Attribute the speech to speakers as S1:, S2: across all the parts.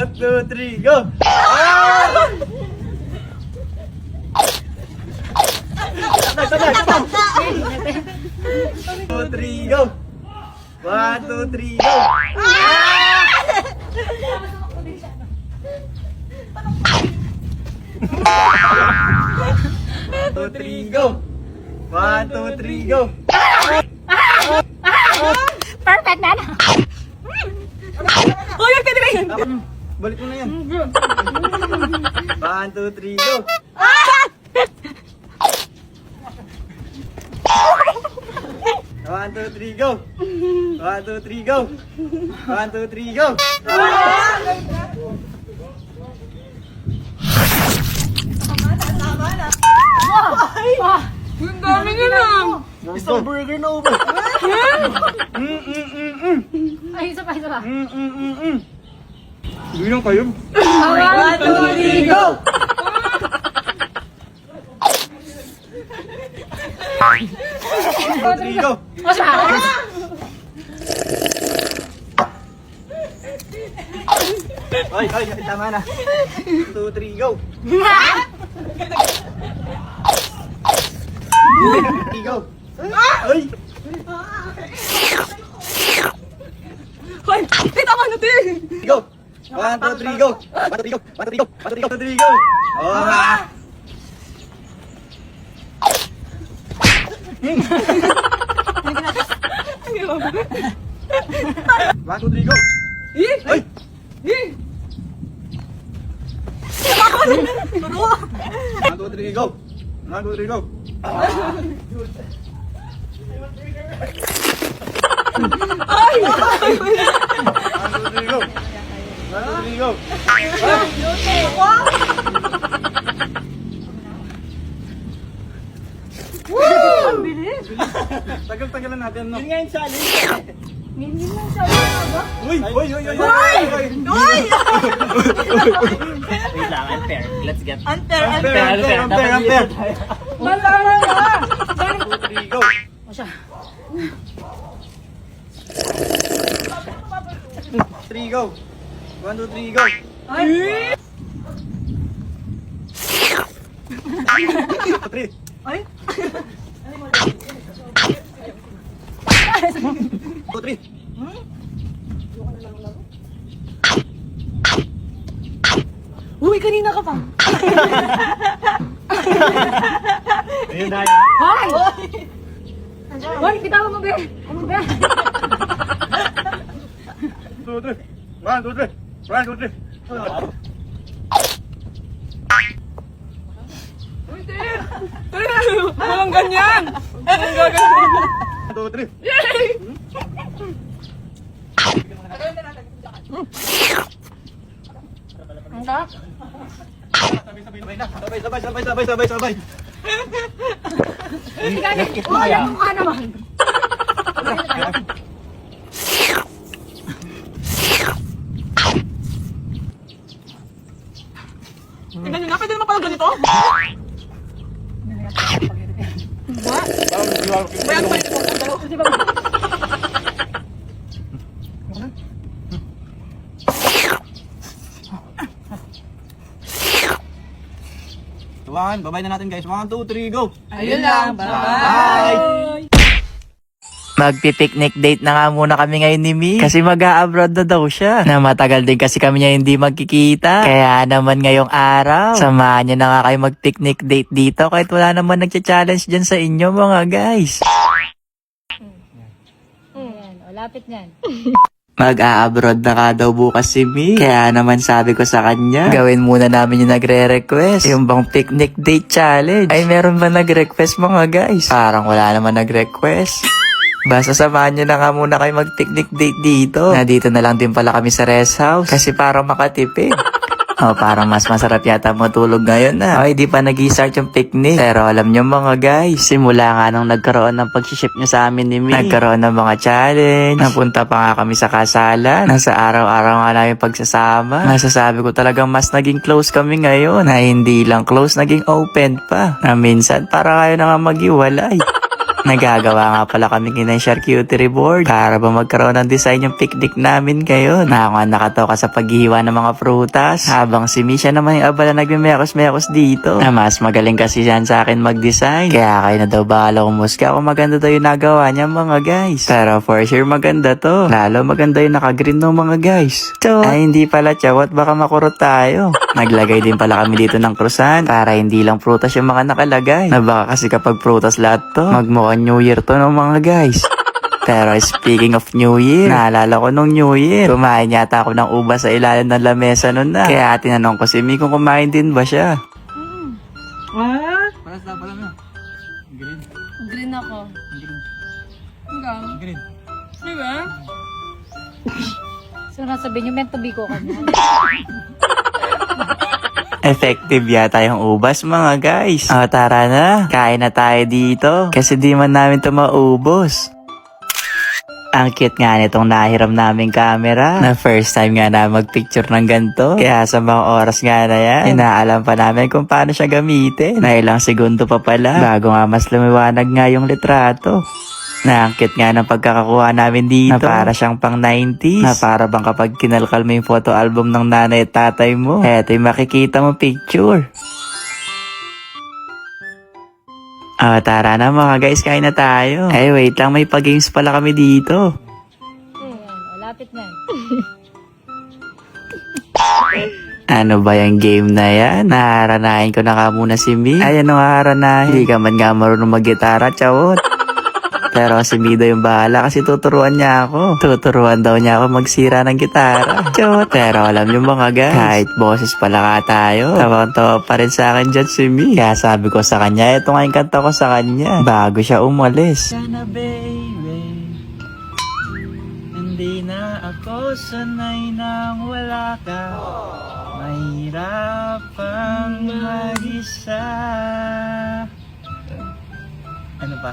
S1: 1, 2, 3, go! Sabay! 2, 3, go! 1, 2, 3, go! 2, 3, go! 1, 2, 3, go!
S2: Perfect na. Uy, yung pinibay!
S1: Balik mo na yan. 1, 2, 3, go! 1, 2, 3, go! 1, 2, 3, go! 1, 2, 3, go!
S2: Yung dami nyo lang.
S1: Isang burger na ubo.
S2: Ay, isa pa.
S1: Hindi lang kayo.
S2: 1, 2, 3, go!
S1: Go!
S2: O siya.
S1: Ay, tama na. 1, 2, 3, go! 3, go! Ay!
S2: Hoy, tama na din.
S1: Go! 1, 2, 3, go! 1, 2, 3, go! 1, 2, 3, go! 1, 2, 3, go! 1, 2, 3, go! Oh! One, two, three, go! Ay! One, two, three, go! 1, 2, 3, go!
S2: Ay!
S1: 1, 2, 3, go! 1, 2, 3, go!
S2: Ang bilis.
S1: Tagal-tagalan natin, no?
S3: Yun nga yung challenge.
S2: Minyin lang siya. Ba?
S1: Uy! Uy! Uy! Uy!
S2: Uy!
S3: Wait lang, unfair. Let's get...
S2: Unfair.
S1: Unfair!
S2: Malala na.
S1: 1, 2, 3, go!
S2: O siya.
S1: 3, go! 1, 2, 3, go!
S2: Ay!
S1: 3!
S2: Ay!
S1: 2, 3!
S2: Uy, kanina ka pa.
S3: Ayun na yan.
S2: Hoy! Hoy, bitawan mo, be. Ano, be?
S1: 2, 3! 1, 2, 3! 1, 2, 3!
S2: Walang ganyan. Walang gaganyan.
S1: 1, 2, 3!
S2: Ang sarap.
S1: Sabay!
S2: Oh, alam mo ka naman.
S4: Tingnan nyo na, pwede naman pala ganito? Bayan pa ito.
S2: Di ba?
S1: Tuwangan, babay na natin guys. 1, 2, 3, go!
S4: Ayun lang,
S1: Bye!
S5: Magpi-picnic date na nga muna kami ngayon ni Mi. Kasi mag-a-abroad na daw siya. Na matagal din kasi kami niya hindi magkikita. Kaya naman ngayong araw, samahan niyo na nga kayo mag-picnic date dito. Kahit wala naman nagcha-challenge dyan sa inyo mga guys.
S2: Ayan, o, lapit niyan.
S5: Mag-a-abroad na ka daw bukas si Mi. Kaya naman sabi ko sa kanya, gawin muna namin yung nagre-request. Yung bang picnic date challenge. Ay, meron ba nag-request mga guys? Parang wala naman nag-request. Basta samahan nyo na nga muna kayo mag-picnic date dito. Na dito na lang din pala kami sa rest house. Kasi parang makatipid. O, parang mas masarap yata matulog ngayon na. O, hindi pa nag-i-start yung picnic. Pero alam nyo mga guys, simula nga nung nagkaroon ng pag-ship nyo sa amin ni Mi. Nagkaroon ng mga challenge. Napunta pa nga kami sa kasalan. Nasa araw-araw nga namin pagsasama. Masasabi ko talagang mas naging close kami ngayon. Na hindi lang close, naging open pa. Na minsan para kayo na nga maghiwalay. Nagagawa nga pala kami ng charcuterie board para ba magkaroon ng design yung picnic namin ngayon. Nakatawa ka sa paghihiwa ng mga prutas. Habang si Misha naman yung abala nagmimekos-mekos dito. Na mas magaling kasi yan sa akin mag-design. Kaya kayo na daw bahala kumusga kung maganda daw yung nagawa niya mga guys. Pero for sure maganda to. Lalo maganda yung naka-green ng mga guys. So, ay hindi pala chawat, baka makurot tayo. Naglagay din pala kami dito ng krusan para hindi lang prutas yung mga nakalagay. Na baka kasi kapag prutas lahat to, magmukhang New Year to ng mga guys. Pero speaking of New Year, naalala ko nung New Year, kumain yata ako ng ubas sa ilalim ng lamesa nun na. Kaya tinanong ko si Mi kung kumain din ba siya.
S4: Ah?
S1: Paras na pala na. Green.
S2: Green ako. Hanggang.
S1: Green.
S4: Diba?
S2: So, nasabihin nyo, meant to be ko kanya.
S5: Effective yata yung ubas mga guys. O tara na, kain na tayo dito. Kasi di man namin ito maubos. Ang cute nga nitong nahiram naming camera. Na first time nga na magpicture ng ganito. Kaya sa mga oras nga na yan, inaalam pa namin kung paano siya gamitin. Na ilang segundo pa pala, bago nga mas lumiwanag nga yung litrato. Na ang cute nga ng pagkakakuha namin dito. Na para siyang pang 90s. Na para bang kapag kinalkal mo yung photo album ng nanay at tatay mo, eto yung makikita mo picture. Tara na mga guys, kain na tayo. Ay wait lang, may pag-games pala kami dito.
S2: Lapit na.
S5: Ano ba yung game na yan? Naharanahin ko na ka muna si Mi. Ay ano haharanahin? Hindi ka man nga marunong mag-gitara, chawot. Pero si Mido yung bahala kasi tuturuan niya ako. Tuturuan daw niya ako magsira ng gitara. Chot. Pero alam niyo mga guys, kahit boses pala ka tayo, tawang-tawa pa rin sa akin dyan si Mi. Kaya sabi ko sa kanya, ito nga yung kanta ko sa kanya bago siya umalis.
S3: Sana baby, hindi na ako sanay nang wala ka. Mahirapang mag-isa. Ano ba?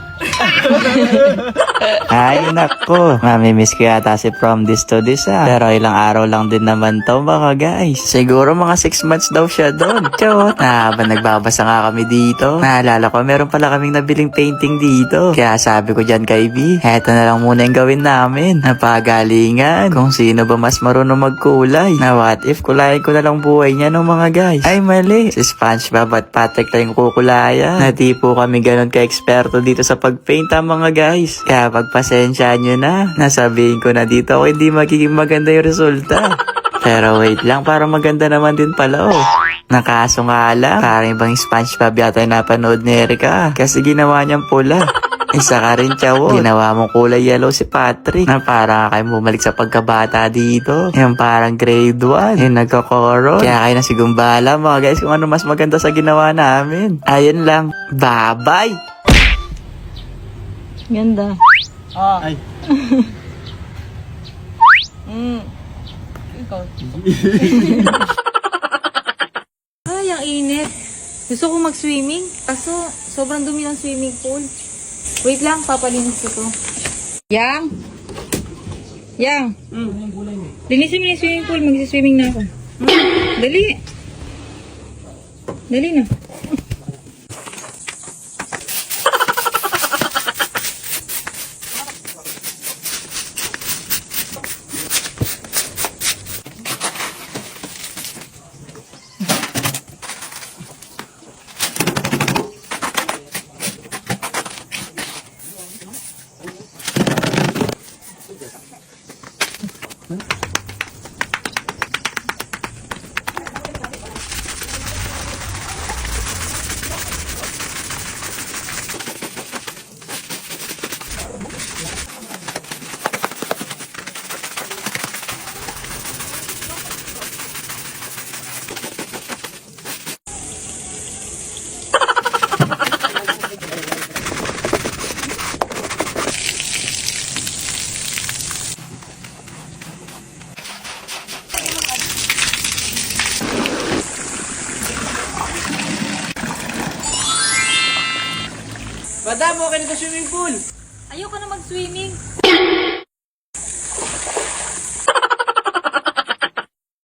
S5: Ay nako, mamimiss ko yata si From This to This Pero ilang araw lang din naman to mga guys. Siguro mga 6 months daw siya doon. Chot. Habang nagbabasa nga kami dito, naalala ko meron pala kaming nabiling painting dito. Kaya sabi ko dyan kay B, eto na lang muna yung gawin namin. Napagalingan kung sino ba mas marunong magkulay. Na what if kulayin ko na lang buhay niya no mga guys. Ay mali, si SpongeBob at Patrick lang yung kukulayan. Nati po kami ganun ka-eksperto dito sa pagpaint mga guys. Kaya pagpasensya nyo na, nasabihin ko na dito ako hindi magiging maganda yung resulta. Pero wait lang, para maganda naman din pala Nakaso nga lang, parang ibang SpongeBob yata yung napanood ni Erika. Kasi ginawa niyang pula. Isa ka rin chawot. Ginawa mong kulay yellow si Patrick. Na parang kayo bumalik sa pagkabata dito. Yung parang grade 1. Yung nagkakoro. Kaya kayo na sigumbala mga guys kung ano mas maganda sa ginawa namin. Ayun lang. Bye-bye!
S2: Ganda.
S1: Ay.
S4: Ikaw.
S2: Ay, ang init. Gusto ko mag-swimming. Kaso, sobrang dumi ng swimming pool. Wait lang, papalinis ko to. Yang! Yang! Linisin mo na yung swimming pool. Mag-swimming na ako. Dali! Dali na.
S3: Madam, okay na sa swimming pool.
S2: Ayoko na mag-swimming.